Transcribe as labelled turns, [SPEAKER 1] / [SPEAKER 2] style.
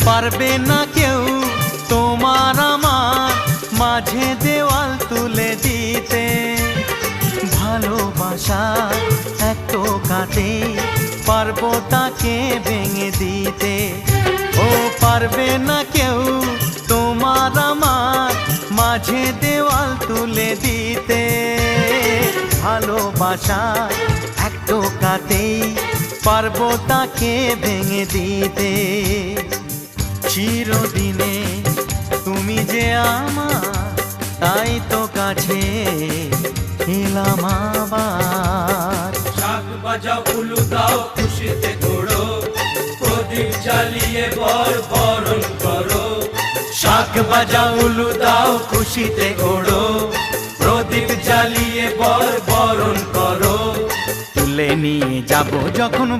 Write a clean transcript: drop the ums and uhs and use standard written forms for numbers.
[SPEAKER 1] পারবে না কেউ তোমার আমার মাঝে দেওয়াল তুলে দিতে। ভালোবাসা এক টোকাতে পারবো তাকে ভেঙে দিতে। ও পারবে না কেউ তোমার আমার মাঝে দেওয়াল তুলে দিতে। ভালোবাসা এক টোকাতেই পারবো তাকে ভেঙে দিতে। চিরদিনে তুমি যে আমার, তাই তো কাছে এলাম আবার।
[SPEAKER 2] শাক বাজাও উলু দাও খুশিতে ঘোড়ো, প্রদীপ জ্বালিয়ে বরণ করো।
[SPEAKER 1] শাক বাজাও উলু দাও খুশিতে ঘোড়ো,
[SPEAKER 2] প্রদীপ জ্বালিয়ে বরণ করো।
[SPEAKER 1] তুলে নিয়ে যাব যখন